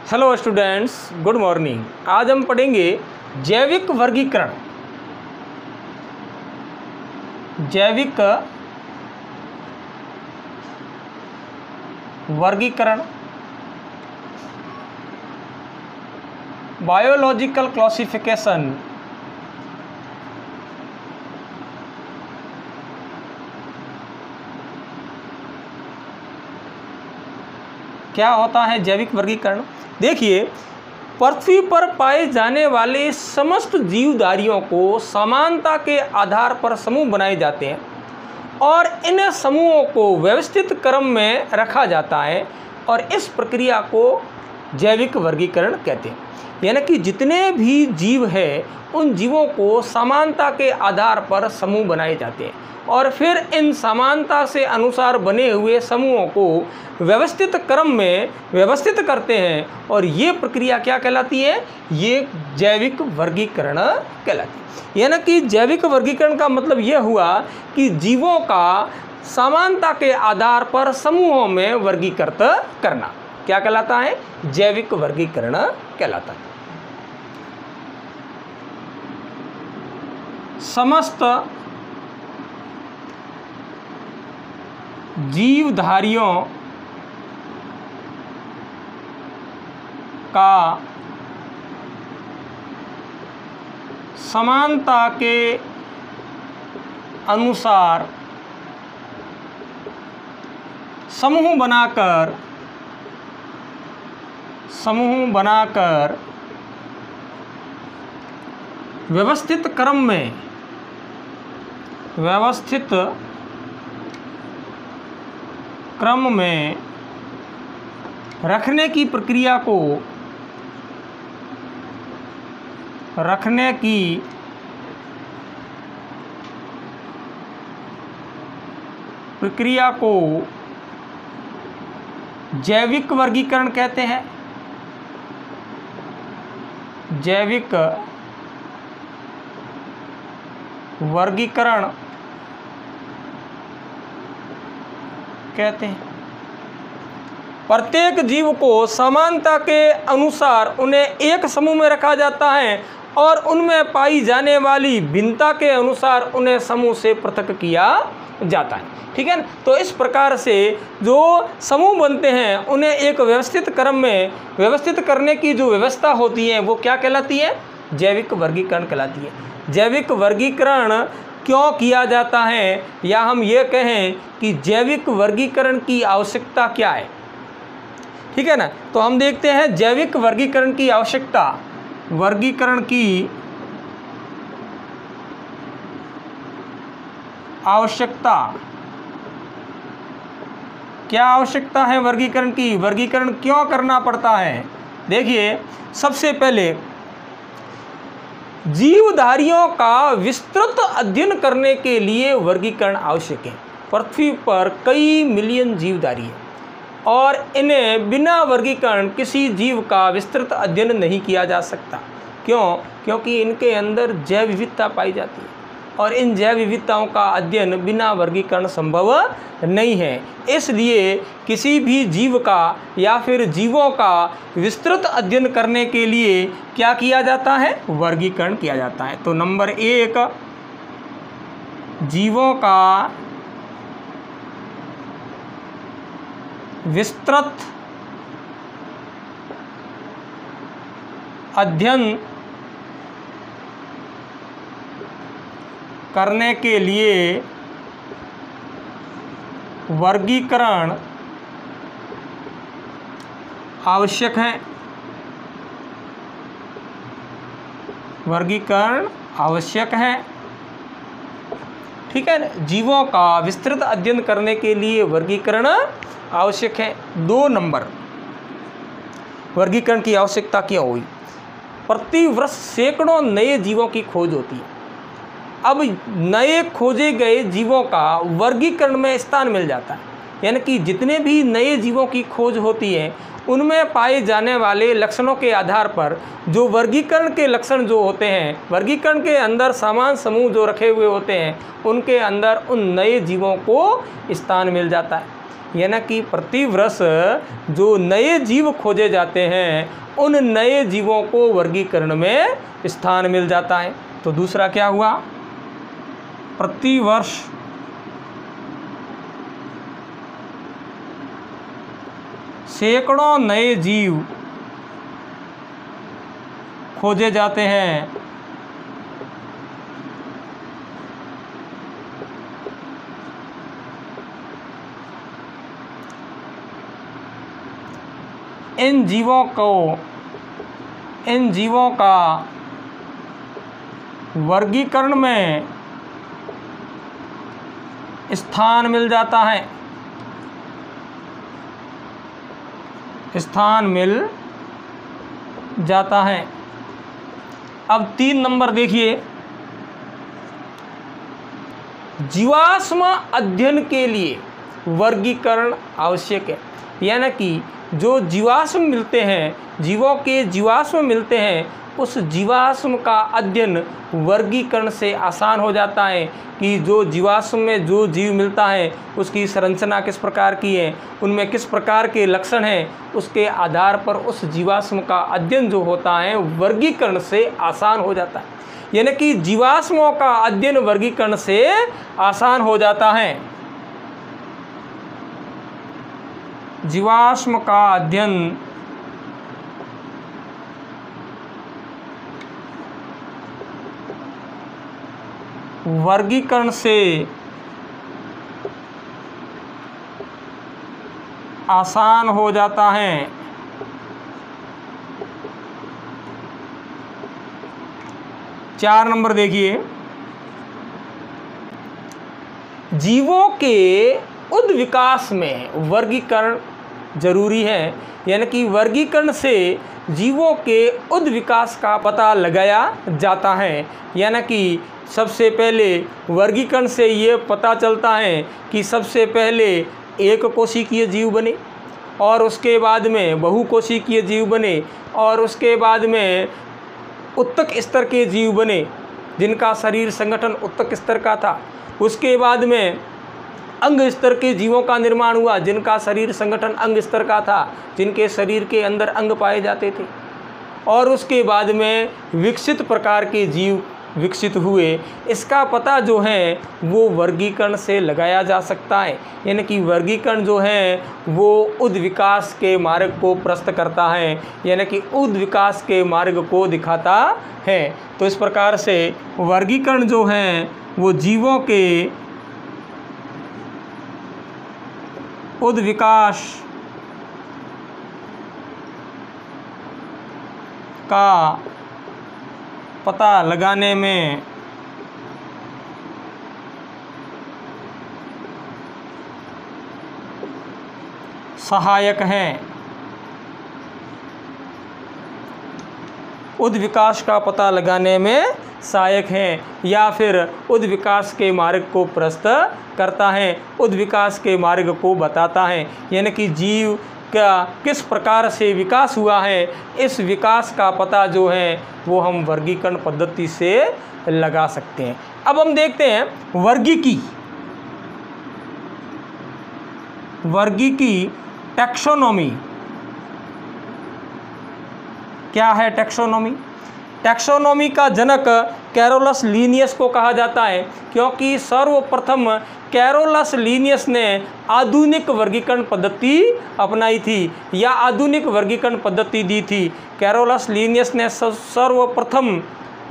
Hello students, good morning. आज हम पढ़ेंगे जैविक वर्गीकरण। जैविक वर्गीकरण, बायोलॉजिकल क्लासिफिकेशन। क्या होता है जैविक वर्गीकरण? देखिए, पृथ्वी पर पाए जाने वाले समस्त जीवधारियों को समानता के आधार पर समूह बनाए जाते हैं और इन समूहों को व्यवस्थित क्रम में रखा जाता है और इस प्रक्रिया को जैविक वर्गीकरण कहते हैं। यानी कि जितने भी जीव हैं उन जीवों को समानता के आधार पर समूह बनाए जाते हैं और फिर इन समानता से अनुसार बने हुए समूहों को व्यवस्थित क्रम में व्यवस्थित करते हैं और ये प्रक्रिया क्या कहलाती है? ये जैविक वर्गीकरण कहलाती है। यानी कि जैविक वर्गीकरण का मतलब ये हुआ कि जीवों का समानता के आधार पर समूहों में वर्गीकृत करना क्या कहलाता है? जैविक वर्गीकरण कहलाता है। समस्त जीवधारियों का समानता के अनुसार समूह बनाकर व्यवस्थित क्रम में रखने की प्रक्रिया को जैविक वर्गीकरण कहते हैं। जैविक वर्गीकरण कहते हैं। प्रत्येक जीव को समानता के अनुसार उन्हें एक समूह में रखा जाता है और उनमें पाई जाने वाली भिन्नता के अनुसार उन्हें समूह से पृथक किया जाता है। ठीक है ना? तो इस प्रकार से जो समूह बनते हैं उन्हें एक व्यवस्थित क्रम में व्यवस्थित करने की जो व्यवस्था होती है वो क्या कहलाती है? जैविक वर्गीकरण कहलाती है। जैविक वर्गीकरण क्यों किया जाता है, या हम ये कहें कि जैविक वर्गीकरण की आवश्यकता क्या है? ठीक है ना? तो हम देखते हैं जैविक वर्गीकरण की आवश्यकता। वर्गीकरण की आवश्यकता क्या आवश्यकता है? वर्गीकरण की वर्गीकरण क्यों करना पड़ता है? देखिए, सबसे पहले जीवधारियों का विस्तृत अध्ययन करने के लिए वर्गीकरण आवश्यक है। पृथ्वी पर कई मिलियन जीवधारी हैं और इन्हें बिना वर्गीकरण किसी जीव का विस्तृत अध्ययन नहीं किया जा सकता। क्यों? क्योंकि इनके अंदर जैव विविधता पाई जाती है और इन जैव विविधताओं का अध्ययन बिना वर्गीकरण संभव नहीं है। इसलिए किसी भी जीव का या फिर जीवों का विस्तृत अध्ययन करने के लिए क्या किया जाता है? वर्गीकरण किया जाता है। तो नंबर 1, जीवों का विस्तृत अध्ययन करने के लिए वर्गीकरण आवश्यक है। वर्गीकरण आवश्यक है। ठीक है ना? जीवों का विस्तृत अध्ययन करने के लिए वर्गीकरण आवश्यक है। 2 नंबर, वर्गीकरण की आवश्यकता क्यों हुई? प्रति वर्ष सैकड़ों नए जीवों की खोज होती है। अब नए खोजे गए जीवों का वर्गीकरण में स्थान मिल जाता है। यानी कि जितने भी नए जीवों की खोज होती है उनमें पाए जाने वाले लक्षणों के आधार पर जो वर्गीकरण के लक्षण जो होते हैं, वर्गीकरण के अंदर समान समूह जो रखे हुए होते हैं, उनके अंदर उन नए जीवों को स्थान मिल जाता है। यानी कि प्रति वर्ष जो नए जीव खोजे जाते हैं उन नए जीवों को वर्गीकरण में स्थान मिल जाता है। तो दूसरा क्या हुआ, प्रति वर्ष सैकड़ों नए जीव खोजे जाते हैं इन जीवों का वर्गीकरण में स्थान मिल जाता है, स्थान मिल जाता है। अब 3 नंबर देखिए, जीवाश्म अध्ययन के लिए वर्गीकरण आवश्यक है। यानी कि जो जीवाश्म मिलते हैं, जीवों के जीवाश्म मिलते हैं, उस जीवाश्म का अध्ययन वर्गीकरण से आसान हो जाता है कि जो जीवाश्म में जो जीव मिलता है उसकी संरचना किस प्रकार की है, उनमें किस प्रकार के लक्षण हैं, उसके आधार पर उस जीवाश्म का अध्ययन जो होता है वर्गीकरण से आसान हो जाता है। यानी कि जीवाश्मों का अध्ययन वर्गीकरण से आसान हो जाता है। जीवाश्म का अध्ययन वर्गीकरण से आसान हो जाता है। चार नंबर देखिए, जीवों के उद विकास में वर्गीकरण जरूरी है। यानी कि वर्गीकरण से जीवों के उद विकास का पता लगाया जाता है। यानी कि सबसे पहले वर्गीकरण से ये पता चलता है कि सबसे पहले एक कोशिकीय जीव बने और उसके बाद में बहुकोशिकीय जीव बने और उसके बाद में उत्तक स्तर के जीव बने जिनका शरीर संगठन उत्तक स्तर का था। उसके बाद में अंग स्तर के जीवों का निर्माण हुआ जिनका शरीर संगठन अंग स्तर का था, जिनके शरीर के अंदर अंग पाए जाते थे। और उसके बाद में विकसित प्रकार के जीव विकसित हुए। इसका पता जो है वो वर्गीकरण से लगाया जा सकता है। यानी कि वर्गीकरण जो है वो उद विकास के मार्ग को प्रस्तुत करता है, यानी कि उद विकास के मार्ग को दिखाता है। तो इस प्रकार से वर्गीकरण जो है वो जीवों के उद विकास का पता लगाने में सहायक हैं। उद विकास का पता लगाने में सहायक हैं या फिर उद विकास के मार्ग को प्रस्तुत करता है, उद विकास के मार्ग को बताता है। यानी कि जीव का किस प्रकार से विकास हुआ है, इस विकास का पता जो है वो हम वर्गीकरण पद्धति से लगा सकते हैं। अब हम देखते हैं वर्गीकी टैक्सोनॉमी क्या है। टैक्सोनॉमी का जनक कैरोलस लीनियस को कहा जाता है, क्योंकि सर्वप्रथम कैरोलस लीनियस ने आधुनिक वर्गीकरण पद्धति अपनाई थी या आधुनिक वर्गीकरण पद्धति दी थी। कैरोलस लीनियस ने सर्वप्रथम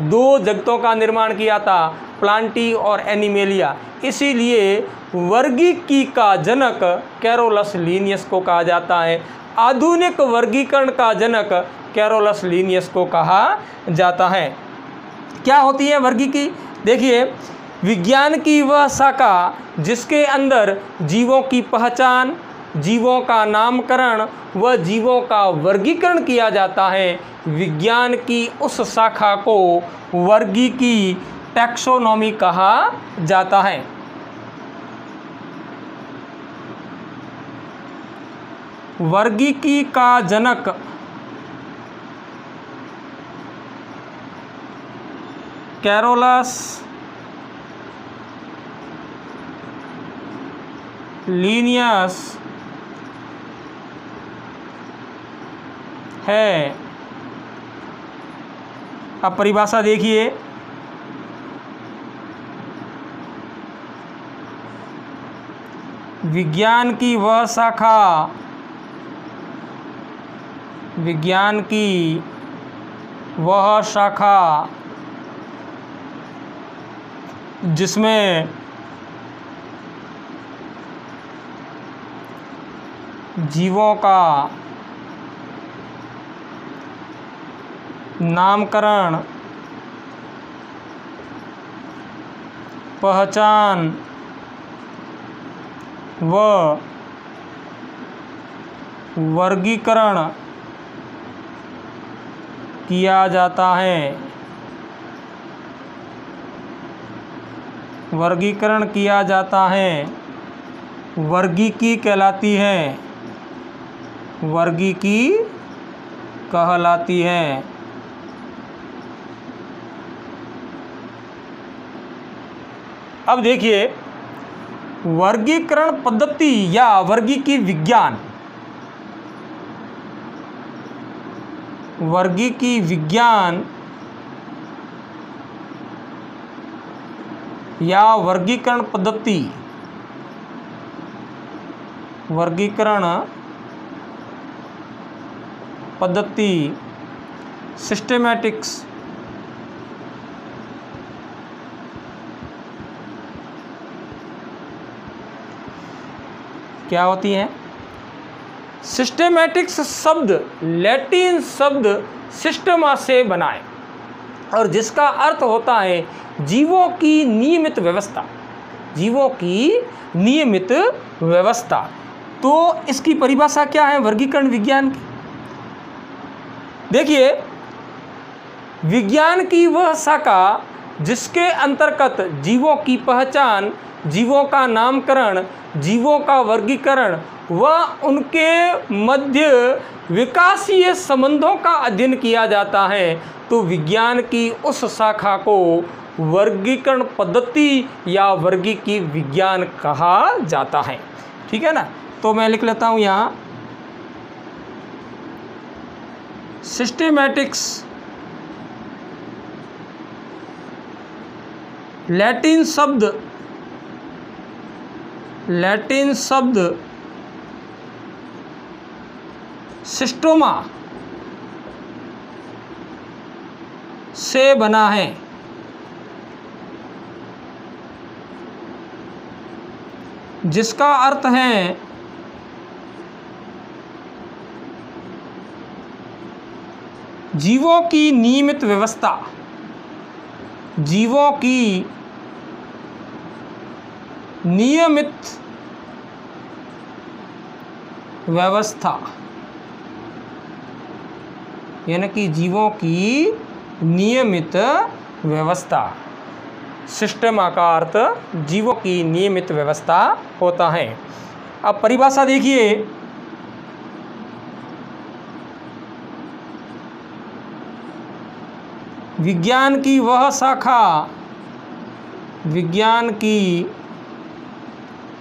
2 जगतों का निर्माण किया था, प्लांटी और एनिमेलिया। इसीलिए वर्गीकी का जनक कैरोलस लीनियस को कहा जाता है। आधुनिक वर्गीकरण का जनक कैरोलस लीनियस को कहा जाता है। क्या होती है वर्गीकी? देखिए, विज्ञान की वह शाखा जिसके अंदर जीवों की पहचान, जीवों का नामकरण व जीवों का वर्गीकरण किया जाता है, विज्ञान की उस शाखा को वर्गीकी टैक्सोनॉमी कहा जाता है। वर्गीकी का जनक कैरोलस लीनियस है। अब परिभाषा देखिए, विज्ञान की वह शाखा, विज्ञान की वह शाखा जिसमें जीवों का नामकरण, पहचान व वर्गीकरण किया जाता है, वर्गीकरण किया जाता है, वर्गीकी कहलाती है, वर्गीकी कहलाती है। अब देखिए, वर्गीकरण पद्धति या वर्गीकी विज्ञान, वर्गीकी विज्ञान या वर्गीकरण पद्धति, वर्गीकरण पद्धति सिस्टेमैटिक्स क्या होती हैं? सिस्टेमैटिक्स शब्द लैटिन शब्द सिस्टमा से बना है और जिसका अर्थ होता है जीवों की नियमित व्यवस्था, जीवों की नियमित व्यवस्था। तो इसकी परिभाषा क्या है वर्गीकरण विज्ञान की? देखिए, विज्ञान की वह शाखा जिसके अंतर्गत जीवों की पहचान, जीवों का नामकरण, जीवों का वर्गीकरण व उनके मध्य विकासीय संबंधों का अध्ययन किया जाता है, तो विज्ञान की उस शाखा को वर्गीकरण पद्धति या वर्गीकी विज्ञान कहा जाता है। ठीक है ना? तो मैं लिख लेता हूँ यहाँ, सिस्टेमैटिक्स लैटिन शब्द सिस्टोमा से बना है, जिसका अर्थ है जीवों की नियमित व्यवस्था, जीवों की नियमित व्यवस्था, यानी कि जीवों की नियमित व्यवस्था। सिस्टम का अर्थ जीवों की नियमित व्यवस्था होता है। अब परिभाषा देखिए, विज्ञान की वह शाखा, विज्ञान की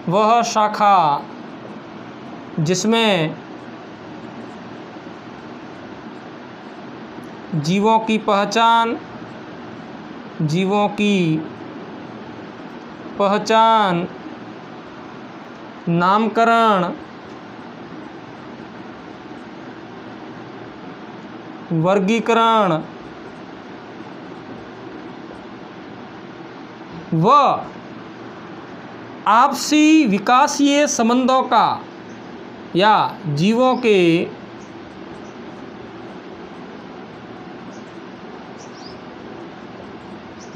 वह शाखा जिसमें जीवों की पहचान, जीवों की पहचान, नामकरण, वर्गीकरण व आपसी विकासीय संबंधों का या जीवों के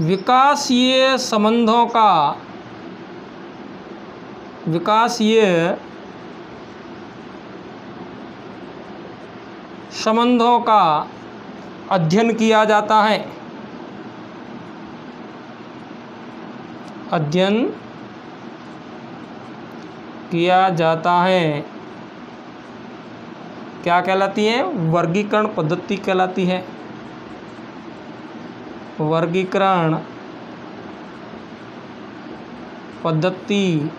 विकासीय संबंधों का, विकासीय संबंधों का अध्ययन किया जाता है, अध्ययन किया जाता है। क्या कहलाती है? वर्गीकरण पद्धति कहलाती है, वर्गीकरण पद्धति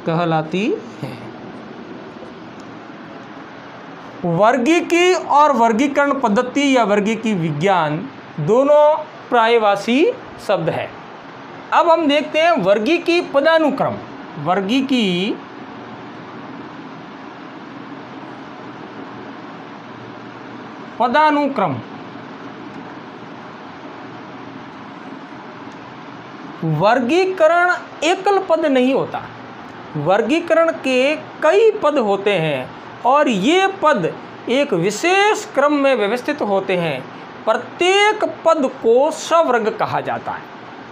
कहलाती है। वर्गीकी और वर्गीकरण पद्धति या वर्गीकी विज्ञान दोनों पर्यायवाची शब्द है। अब हम देखते हैं वर्गीकी पदानुक्रम। वर्गीकी पदानुक्रम वर्गीकरण एकल पद नहीं होता, वर्गीकरण के कई पद होते हैं और ये पद एक विशेष क्रम में व्यवस्थित होते हैं। प्रत्येक पद को सवर्ग कहा जाता है।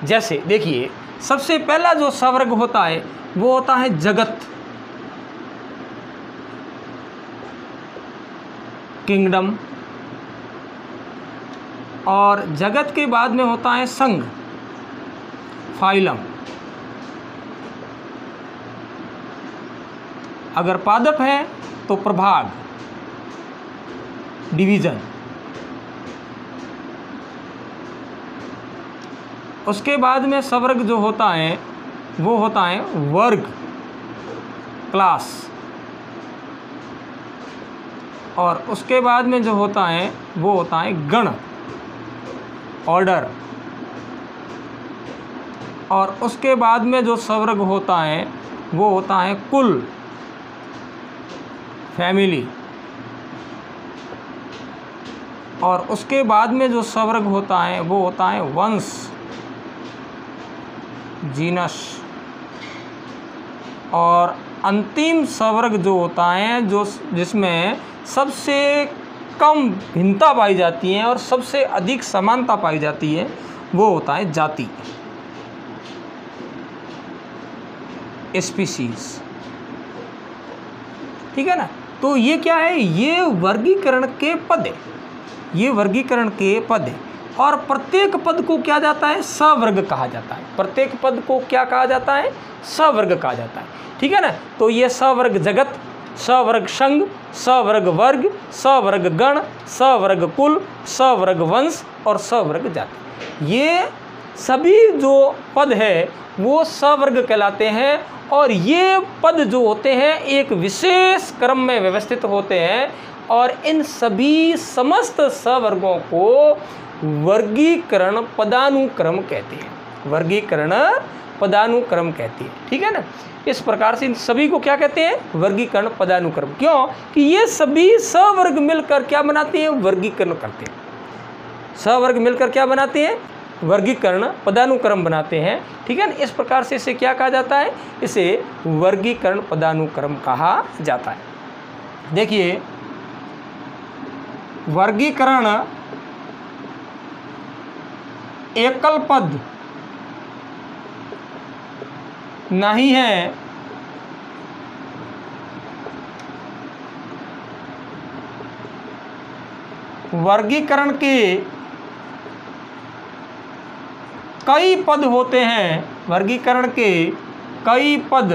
जैसे देखिए, सबसे पहला जो सवर्ग होता है वो होता है जगत, किंगडम, और जगत के बाद में होता है संघ, फाइलम। अगर पादप है तो प्रभाग, डिवीजन। उसके बाद में सवर्ग जो होता है वो होता है वर्ग, क्लास। और उसके बाद में जो होता है वो होता है गण, ऑर्डर। और उसके बाद में जो सवर्ग होता है वो होता है कुल, फैमिली। और उसके बाद में जो सवर्ग होता है वो होता है वंश, जीनस। और अंतिम सवर्ग जो होता है जिसमें सबसे कम भिन्नता पाई जाती है और सबसे अधिक समानता पाई जाती है वो होता है जाति, स्पीसीज। ठीक है ना। तो ये क्या है, ये वर्गीकरण के पद है, ये वर्गीकरण के पद है। और प्रत्येक पद को क्या जाता है, सवर्ग कहा जाता है। प्रत्येक पद को क्या कहा जाता है, सवर्ग कहा जाता है। ठीक है ना। तो ये सवर्ग जगत, सवर्ग संघ, सवर्ग वर्ग, सवर्ग गण, सवर्ग कुल, सवर्ग वंश और सवर्ग जाति, ये सभी जो पद है वो सवर्ग कहलाते हैं। और ये पद जो होते हैं एक विशेष क्रम में व्यवस्थित होते हैं और इन सभी समस्त सवर्गों को वर्गीकरण पदानुक्रम कहते हैं। वर्गीकरण पदानुक्रम कहते हैं। ठीक है ना। इस प्रकार से इन सभी को क्या कहते हैं, वर्गीकरण पदानुक्रम। क्यों कि ये सभी सवर्ग मिलकर क्या बनाते हैं, वर्गीकरण करते हैं। सवर्ग मिलकर क्या बनाते हैं, वर्गीकरण पदानुक्रम बनाते हैं। ठीक है ना। इस प्रकार से इसे क्या कहा जाता है, इसे वर्गीकरण पदानुक्रम कहा जाता है। देखिए, वर्गीकरण एकल पद नहीं है, वर्गीकरण के कई पद होते हैं। वर्गीकरण के कई पद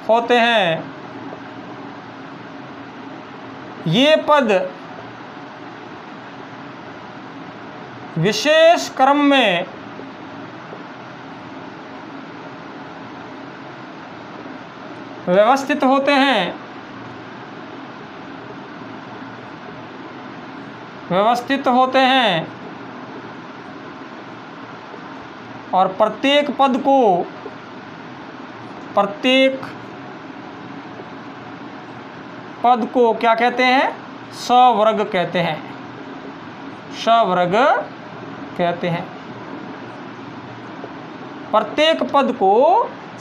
होते हैं। ये पद विशेष क्रम में व्यवस्थित होते हैं, व्यवस्थित होते हैं। और प्रत्येक पद को क्या कहते हैं, सवर्ग कहते हैं, सवर्ग कहते हैं। प्रत्येक पद को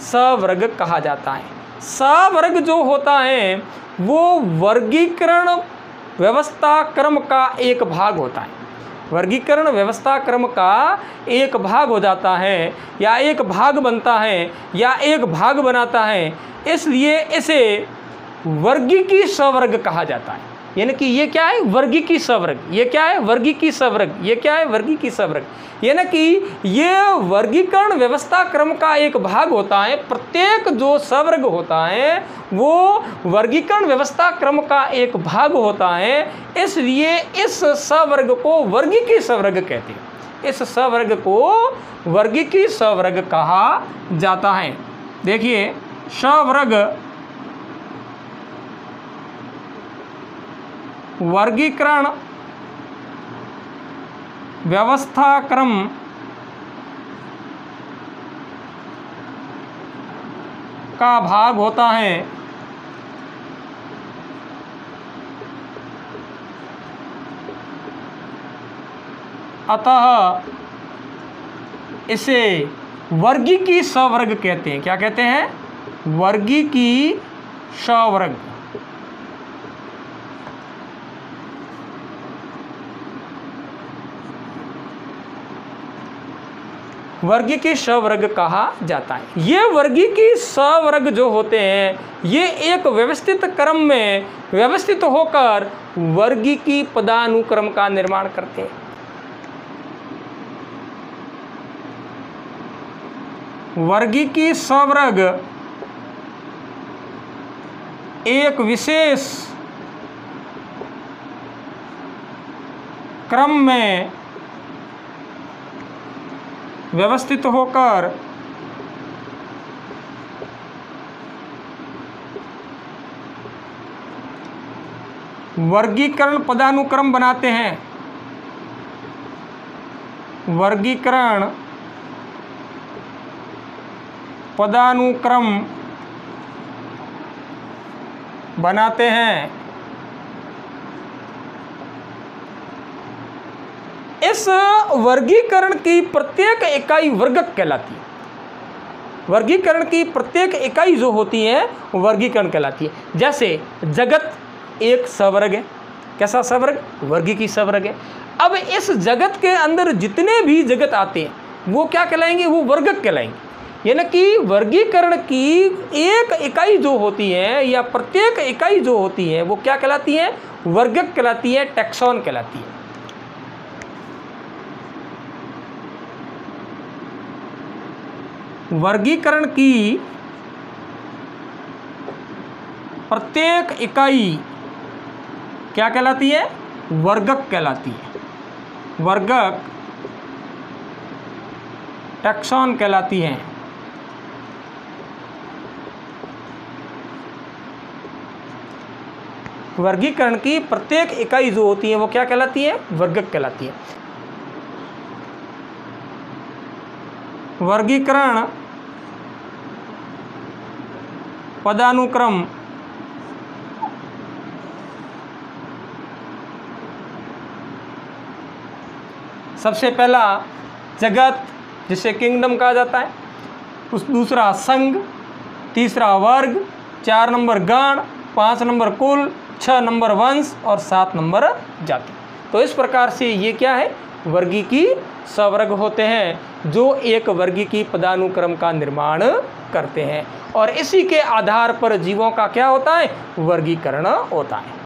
सवर्ग कहा जाता है। सवर्ग जो होता है वो वर्गीकरण व्यवस्था क्रम का एक भाग होता है। वर्गीकरण व्यवस्था क्रम का एक भाग हो जाता है या एक भाग बनता है या एक भाग बनाता है, इसलिए इसे वर्गीकी सवर्ग कहा जाता है। यानी कि ये क्या है, वर्गीकी सवर्ग। ये क्या है, वर्गीकी सवर्ग। ये क्या है, वर्गीकी सवर्ग। यानी कि ये वर्गीकरण व्यवस्था क्रम का एक भाग होता है। प्रत्येक जो सवर्ग होता है वो वर्गीकरण व्यवस्था क्रम का एक भाग होता है, इसलिए इस सवर्ग को वर्गीकी सवर्ग कहते हैं। इस सवर्ग को वर्गीकी सवर्ग कहा जाता है। देखिए, सवर्ग वर्गीकरण व्यवस्था क्रम का भाग होता है। अतः इसे वर्गीकी सवर्ग कहते हैं। क्या कहते हैं? वर्गीकी सवर्ग। वर्गीकी सवर्ग कहा जाता है। ये वर्गीकी सवर्ग जो होते हैं ये एक व्यवस्थित क्रम में व्यवस्थित होकर वर्गीकी पदानुक्रम का निर्माण करते हैं। वर्गीकी सवर्ग एक विशेष क्रम में व्यवस्थित होकर वर्गीकरण पदानुक्रम बनाते हैं। वर्गीकरण पदानुक्रम बनाते हैं। इस वर्गीकरण की प्रत्येक इकाई वर्गक कहलाती है। वर्गीकरण की प्रत्येक इकाई जो होती है वर्गीकरण कहलाती है। जैसे जगत एक सवर्ग है। कैसा सवर्ग? वर्गीकी सवर्ग है। अब इस जगत के अंदर जितने भी जगत आते हैं वो क्या कहलाएंगे? वो वर्गक कहलाएंगे। यानी कि वर्गीकरण की एक इकाई जो होती है या प्रत्येक इकाई जो होती है वो क्या कहलाती है? वर्गक कहलाती है, टैक्सॉन कहलाती है। वर्गीकरण की प्रत्येक इकाई क्या कहलाती है? वर्गक कहलाती है। वर्गक टैक्सॉन कहलाती है। वर्गीकरण की प्रत्येक इकाई जो होती है वो क्या कहलाती है? वर्गक कहलाती है। वर्गीकरण पदानुक्रम सबसे पहला जगत जिसे किंगडम कहा जाता है, उस दूसरा संघ, तीसरा वर्ग, 4 नंबर गण, 5 नंबर कुल, 6 नंबर वंश और 7 नंबर जाति। तो इस प्रकार से ये क्या है? वर्गीकी सवर्ग होते हैं जो एक वर्गीकी पदानुक्रम का निर्माण करते हैं और इसी के आधार पर जीवों का क्या होता है? वर्गीकरण होता है।